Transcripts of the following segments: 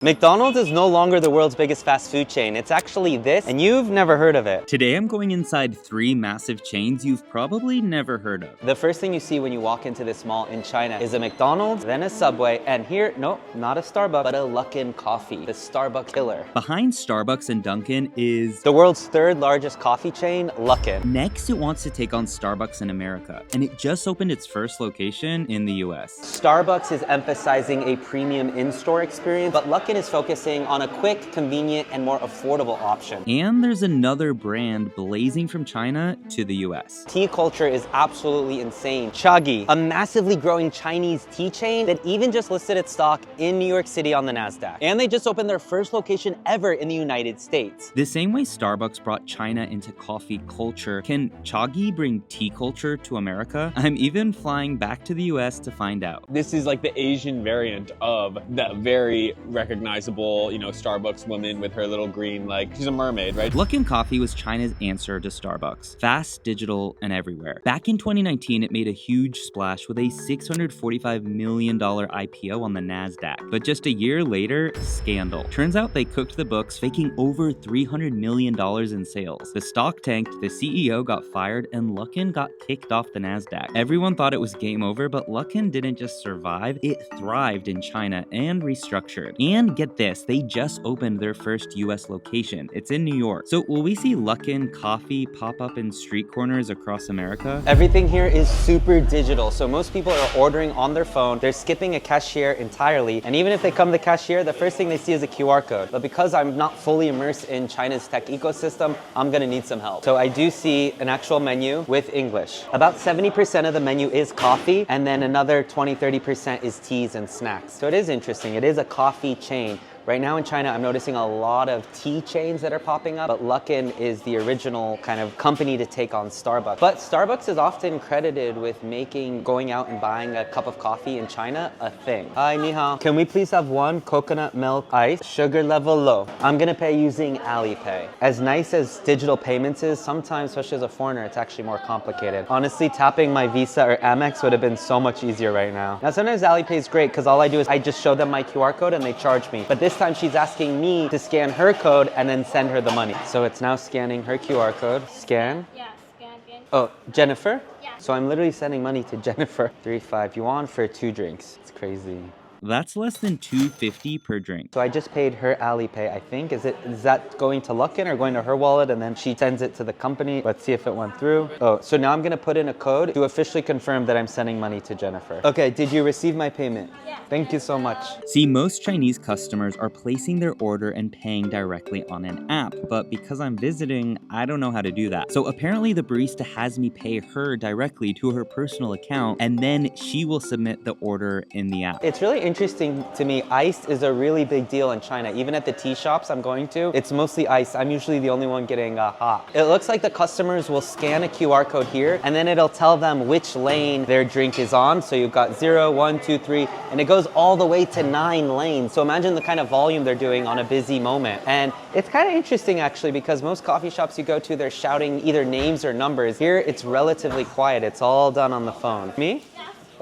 McDonald's is no longer the world's biggest fast food chain. It's actually this, and you've never heard of it. Today I'm going inside 3 massive chains you've probably never heard of. The first thing you see when you walk into this mall in China is a McDonald's, then a Subway, and here, nope, not a Starbucks, but a Luckin Coffee, the Starbucks killer. Behind Starbucks and Dunkin is the world's 3rd largest coffee chain, Luckin. Next, it wants to take on Starbucks in America, and it just opened its first location in the US. Starbucks is emphasizing a premium in-store experience, but Luckin is focusing on a quick, convenient, and more affordable option. And there's another brand blazing from China to the US. Tea culture is absolutely insane. Chagee, a massively growing Chinese tea chain that even just listed its stock in New York City on the NASDAQ. And they just opened their first location ever in the United States. The same way Starbucks brought China into coffee culture, can Chagee bring tea culture to America? I'm even flying back to the US to find out. This is like the Asian variant of that very recognizable, Starbucks woman with her little green, she's a mermaid, right? Luckin Coffee was China's answer to Starbucks. Fast, digital, and everywhere. Back in 2019, it made a huge splash with a $645 million IPO on the NASDAQ. But just a year later, scandal. Turns out they cooked the books, faking over $300 million in sales. The stock tanked, the CEO got fired, and Luckin got kicked off the NASDAQ. Everyone thought it was game over, but Luckin didn't just survive, it thrived in China and restructured. And get this, they just opened their first US location. It's in New York. So will we see Luckin Coffee pop up in street corners across America? Everything here is super digital, so most people are ordering on their phone. They're skipping a cashier entirely, and even if they come to the cashier, the first thing they see is a QR code. But because I'm not fully immersed in China's tech ecosystem, I'm gonna need some help. So I do see an actual menu with English. About 70% of the menu is coffee, and then another 20-30% is teas and snacks. So it is interesting. It is a coffee chain. Right now in China, I'm noticing a lot of tea chains that are popping up, but Luckin is the original kind of company to take on Starbucks. But Starbucks is often credited with making going out and buying a cup of coffee in China a thing. Hi, ni hao. Can we please have 1 coconut milk ice, sugar level low? I'm gonna pay using Alipay. As nice as digital payments is, sometimes, especially as a foreigner, it's actually more complicated. Honestly, tapping my Visa or Amex would have been so much easier right now. Now, sometimes Alipay is great because all I do is I just show them my QR code and they charge me. But this time she's asking me to scan her code and then send her the money. So it's now scanning her QR code. Scan. Yeah, scan again. Oh, Jennifer? Yeah. So I'm literally sending money to Jennifer. 3.5 yuan for 2 drinks. It's crazy. That's less than $2.50 per drink. So I just paid her Alipay, I think. Is that going to Luckin or going to her wallet and then she sends it to the company? Let's see if it went through. Oh, so now I'm gonna put in a code to officially confirm that I'm sending money to Jennifer. Okay, did you receive my payment? Yeah. Thank you so much. See, most Chinese customers are placing their order and paying directly on an app, but because I'm visiting, I don't know how to do that. So apparently the barista has me pay her directly to her personal account, and then she will submit the order in the app. It's really interesting to me. Iced is a really big deal in China. Even at the tea shops I'm going to, it's mostly iced. I'm usually the only one getting hot. It looks like the customers will scan a QR code here, and then it'll tell them which lane their drink is on. So you've got 0, 1, 2, 3, and it goes all the way to 9 lanes. So imagine the kind of volume they're doing on a busy moment. And it's kind of interesting actually, because most coffee shops you go to, they're shouting either names or numbers. Here, it's relatively quiet. It's all done on the phone. Me?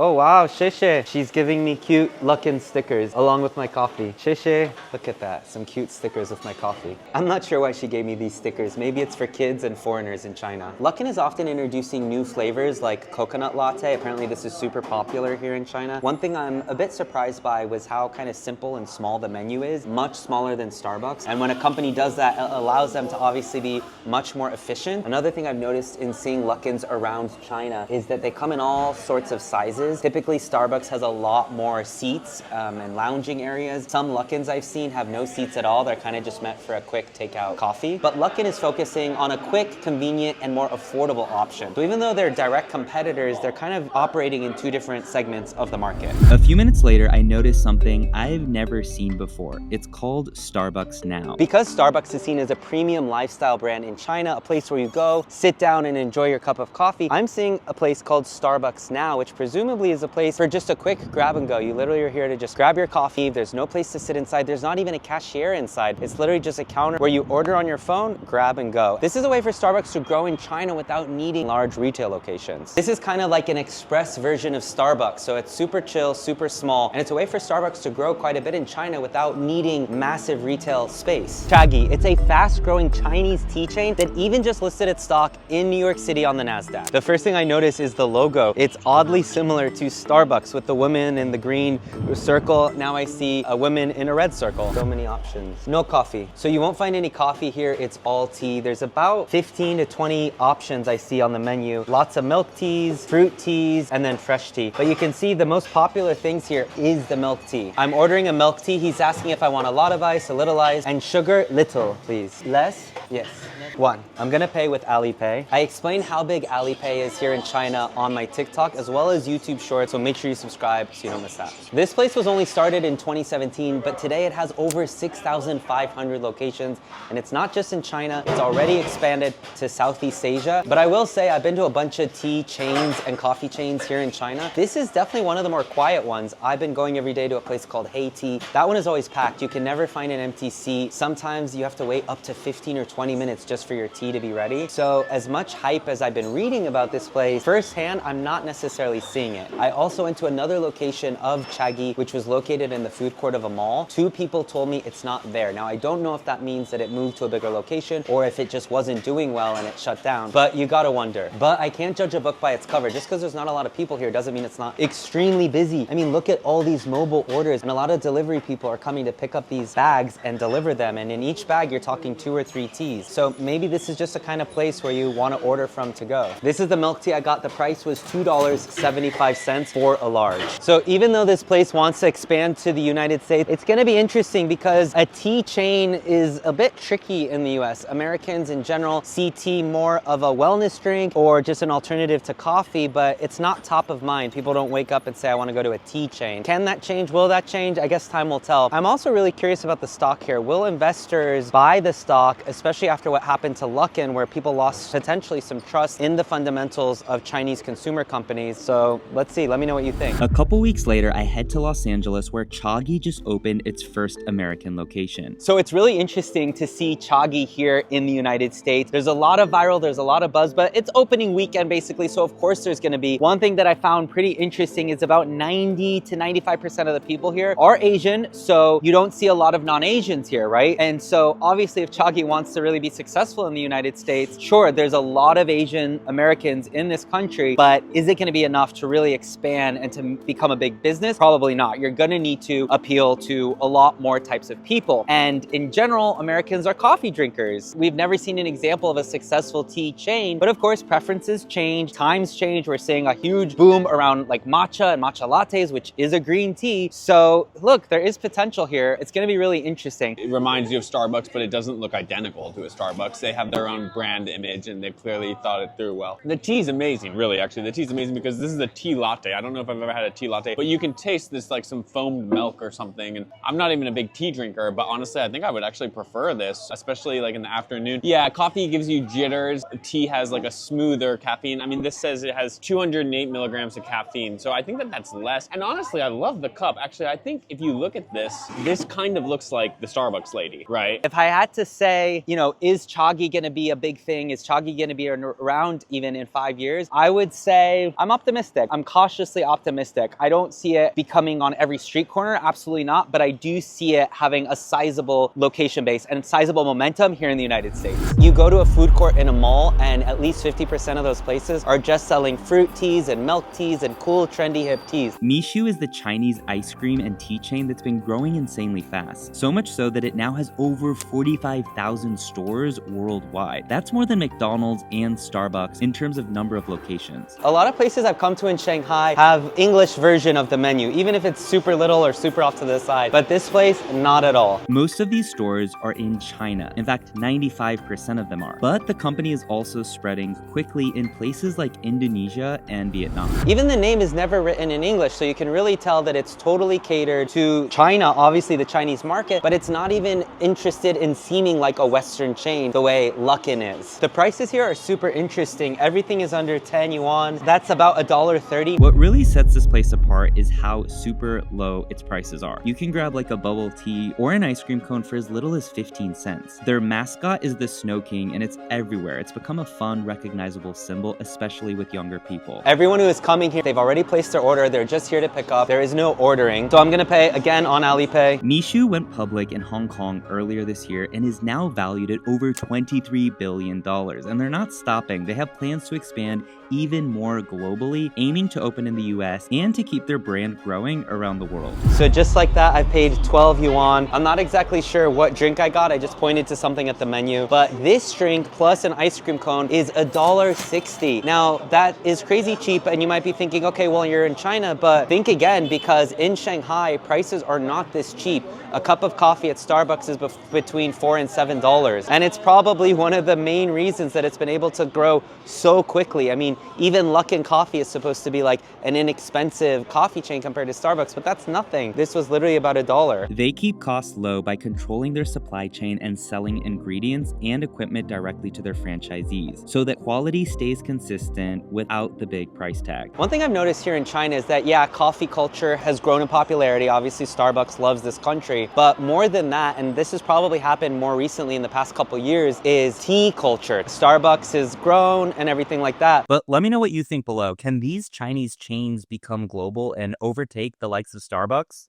Oh wow, Sheshe. She's giving me cute Luckin stickers along with my coffee. Sheshe, look at that, some cute stickers with my coffee. I'm not sure why she gave me these stickers. Maybe it's for kids and foreigners in China. Luckin is often introducing new flavors like coconut latte. Apparently this is super popular here in China. One thing I'm a bit surprised by was how kind of simple and small the menu is, much smaller than Starbucks. And when a company does that, it allows them to obviously be much more efficient. Another thing I've noticed in seeing Luckins around China is that they come in all sorts of sizes. Typically, Starbucks has a lot more seats and lounging areas. Some Luckins I've seen have no seats at all. They're kind of just meant for a quick takeout coffee. But Luckin is focusing on a quick, convenient, and more affordable option. So even though they're direct competitors, they're kind of operating in 2 different segments of the market. A few minutes later, I noticed something I've never seen before. It's called Starbucks Now. Because Starbucks is seen as a premium lifestyle brand in China, a place where you go, sit down and enjoy your cup of coffee, I'm seeing a place called Starbucks Now, which presumably probably is a place for just a quick grab and go. You literally are here to just grab your coffee. There's no place to sit inside. There's not even a cashier inside. It's literally just a counter where you order on your phone, grab and go. This is a way for Starbucks to grow in China without needing large retail locations. This is kind of like an express version of Starbucks. So it's super chill, super small, and it's a way for Starbucks to grow quite a bit in China without needing massive retail space. Chagee, it's a fast-growing Chinese tea chain that even just listed its stock in New York City on the NASDAQ. The first thing I notice is the logo. It's oddly similar to Starbucks with the woman in the green circle. Now I see a woman in a red circle. So many options. No coffee. So you won't find any coffee here. It's all tea. There's about 15 to 20 options I see on the menu. Lots of milk teas, fruit teas, and then fresh tea. But you can see the most popular things here is the milk tea. I'm ordering a milk tea. He's asking if I want a lot of ice, a little ice, and sugar, little, please. Less? Yes. One. I'm gonna pay with Alipay. I explained how big Alipay is here in China on my TikTok as well as YouTube Shorts, so make sure you subscribe so you don't miss that. This place was only started in 2017, but today it has over 6,500 locations, and it's not just in China, it's already expanded to Southeast Asia. But I will say I've been to a bunch of tea chains and coffee chains here in China. This is definitely one of the more quiet ones. I've been going every day to a place called Hey Tea. That one is always packed. You can never find an empty seat. Sometimes you have to wait up to 15 or 20 minutes just for your tea to be ready. So as much hype as I've been reading about this place, firsthand, I'm not necessarily seeing it. I also went to another location of Chagee, which was located in the food court of a mall. Two people told me it's not there. Now, I don't know if that means that it moved to a bigger location or if it just wasn't doing well and it shut down, but you gotta wonder. But I can't judge a book by its cover. Just because there's not a lot of people here doesn't mean it's not extremely busy. I mean, look at all these mobile orders, and a lot of delivery people are coming to pick up these bags and deliver them. And in each bag, you're talking 2 or 3 teas. So maybe this is just a kind of place where you want to order from to go. This is the milk tea I got. The price was $2.75 for a large. So even though this place wants to expand to the United States, it's going to be interesting because a tea chain is a bit tricky in the US. Americans in general see tea more of a wellness drink or just an alternative to coffee, but it's not top of mind. People don't wake up and say, I want to go to a tea chain. Can that change? Will that change? I guess time will tell. I'm also really curious about the stock here. Will investors buy the stock, especially after what happened to Luckin, where people lost potentially some trust in the fundamentals of Chinese consumer companies? So let's see. Let me know what you think. A couple weeks later, I head to Los Angeles where Chagee just opened its first American location. So it's really interesting to see Chagee here in the United States. There's a lot of viral, there's a lot of buzz, but it's opening weekend basically. So of course there's going to be. One thing that I found pretty interesting is about 90 to 95% of the people here are Asian. So you don't see a lot of non-Asians here, right? And so obviously if Chagee wants to really be successful in the United States, sure, there's a lot of Asian Americans in this country, but is it going to be enough to really expand and to become a big business? Probably not. You're going to need to appeal to a lot more types of people. And in general, Americans are coffee drinkers. We've never seen an example of a successful tea chain, but of course, preferences change, times change. We're seeing a huge boom around like matcha and matcha lattes, which is a green tea. So look, there is potential here. It's going to be really interesting. It reminds you of Starbucks, but it doesn't look identical to a Starbucks. They have their own brand image and they've clearly thought it through well. The tea's amazing, really, actually. The tea's amazing because this is a tea latte. I don't know if I've ever had a tea latte, but you can taste this like some foamed milk or something. And I'm not even a big tea drinker, but honestly, I think I would actually prefer this, especially like in the afternoon. Yeah, coffee gives you jitters. Tea has like a smoother caffeine. I mean, this says it has 208 milligrams of caffeine. So I think that that's less. And honestly, I love the cup. Actually, I think if you look at this, this kind of looks like the Starbucks lady, right? If I had to say, you know, is Chagee going to be a big thing? Is Chagee going to be around even in 5 years? I would say I'm optimistic. I'm cautiously optimistic. I don't see it becoming on every street corner. Absolutely not. But I do see it having a sizable location base and sizable momentum here in the United States. You go to a food court in a mall and at least 50% of those places are just selling fruit teas and milk teas and cool, trendy, hip teas. Mixue is the Chinese ice cream and tea chain that's been growing insanely fast. So much so that it now has over 45,000 stores worldwide. That's more than McDonald's and Starbucks in terms of number of locations. A lot of places I've come to in Shanghai have English version of the menu, even if it's super little or super off to the side. But this place, not at all. Most of these stores are in China. In fact, 95% of them are. But the company is also spreading quickly in places like Indonesia and Vietnam. Even the name is never written in English, so you can really tell that it's totally catered to China, obviously the Chinese market, but it's not even interested in seeming like a Western chain the way Luckin is. The prices here are super interesting. Everything is under 10 yuan. That's about $1.30 30. What really sets this place apart is how super low its prices are. You can grab like a bubble tea or an ice cream cone for as little as 15 cents. Their mascot is the Snow King, and it's everywhere. It's become a fun, recognizable symbol, especially with younger people. Everyone who is coming here, they've already placed their order. They're just here to pick up. There is no ordering. So I'm gonna pay again on Alipay. Mixue went public in Hong Kong earlier this year and is now valued at over $23 billion. And they're not stopping. They have plans to expand even more globally, aiming to open in the US and to keep their brand growing around the world. So just like that, I paid 12 yuan. I'm not exactly sure what drink I got. I just pointed to something at the menu. But this drink plus an ice cream cone is $1.60. Now, that is crazy cheap, and you might be thinking, okay, well, you're in China, but think again, because in Shanghai, prices are not this cheap. A cup of coffee at Starbucks is between $4 and $7. And it's probably one of the main reasons that it's been able to grow so quickly. I mean, even Luckin Coffee is supposed to be like an inexpensive coffee chain compared to Starbucks, but that's nothing. This was literally about $1. They keep costs low by controlling their supply chain and selling ingredients and equipment directly to their franchisees, so that quality stays consistent without the big price tag. One thing I've noticed here in China is that, yeah, coffee culture has grown in popularity. Obviously, Starbucks loves this country. But more than that, and this has probably happened more recently in the past couple years, is tea culture. Starbucks has grown and everything like that. But let me know what you think below. Can these Chinese chains become global and overtake the likes of Starbucks?